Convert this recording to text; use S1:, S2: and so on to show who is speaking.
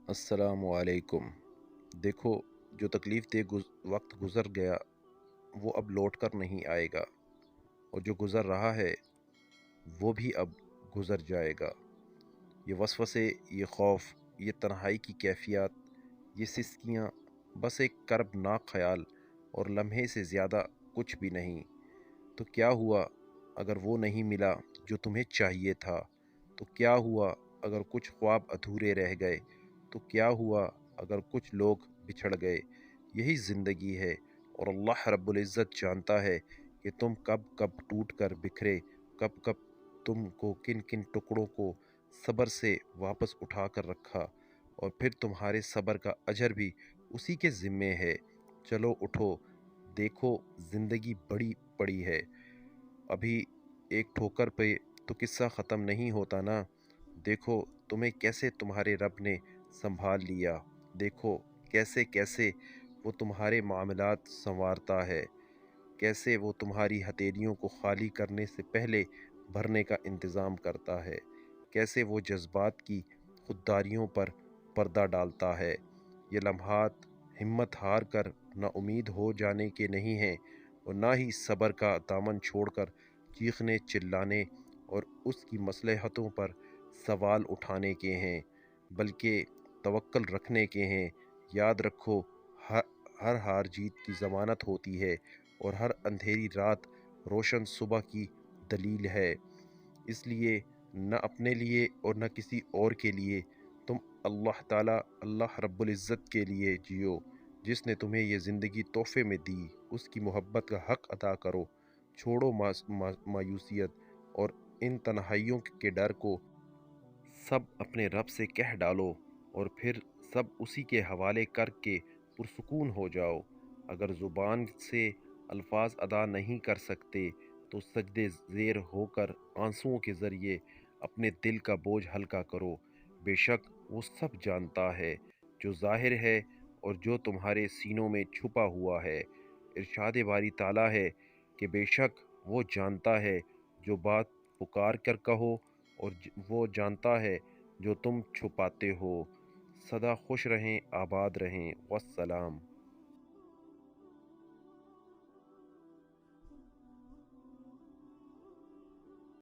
S1: अस्सलामुअलैकुम। देखो, जो तकलीफ़ दे वक्त गुज़र गया वो अब लौट कर नहीं आएगा, और जो गुज़र रहा है वो भी अब गुज़र जाएगा। ये वसवसे, ये खौफ, ये तन्हाई की कैफ़ियत, ये सिस्कियाँ बस एक कर्बनाक ख़याल और लम्हे से ज़्यादा कुछ भी नहीं। तो क्या हुआ अगर वो नहीं मिला जो तुम्हें चाहिए था? तो क्या हुआ अगर कुछ ख्वाब अधूरे रह गए? तो क्या हुआ अगर कुछ लोग बिछड़ गए? यही ज़िंदगी है, और अल्लाह रब्बुल इज़्ज़त जानता है कि तुम कब कब टूट कर बिखरे, कब कब तुमको किन किन टुकड़ों को सब्र से वापस उठा कर रखा, और फिर तुम्हारे सब्र का अजर भी उसी के ज़िम्मे है। चलो उठो, देखो, ज़िंदगी बड़ी पड़ी है। अभी एक ठोकर पे तो किस्सा ख़त्म नहीं होता ना। देखो तुम्हें कैसे तुम्हारे रब ने संभाल लिया। देखो कैसे कैसे वो तुम्हारे मामलात संवारता है, कैसे वो तुम्हारी हथेलियों को खाली करने से पहले भरने का इंतज़ाम करता है, कैसे वो जज्बात की खुददारियों पर पर्दा डालता है। ये लम्हात हिम्मत हार कर ना उम्मीद हो जाने के नहीं हैं, और ना ही सब्र का दामन छोड़कर चीखने चिल्लाने और उसकी मसलहतों पर सवाल उठाने के हैं, बल्कि तवक्ल रखने के हैं। याद रखो, हर हर हार जीत की ज़मानत होती है, और हर अंधेरी रात रोशन सुबह की दलील है। इसलिए न अपने लिए और न किसी और के लिए, तुम अल्लाह ताला, अल्लाह रब्बुल इज़्ज़त के लिए जियो, जिसने तुम्हें ये ज़िंदगी तोहफ़े में दी। उसकी मोहब्बत का हक़ अदा करो। छोड़ो मायूसियत और इन तन्हाइयों के डर को। सब अपने रब से कह डालो, और फिर सब उसी के हवाले करके पुरसुकून हो जाओ। अगर ज़ुबान से अल्फाज अदा नहीं कर सकते तो सजदे ज़ेर होकर आंसुओं के ज़रिए अपने दिल का बोझ हल्का करो। बेशक वो सब जानता है जो ज़ाहिर है और जो तुम्हारे सीनों में छुपा हुआ है। इरशाद बारी ताला है कि बेशक वो जानता है जो बात पुकार कर कहो, और वो जानता है जो तुम छुपाते हो। सदा खुश रहें, आबाद रहें। वस्सलाम।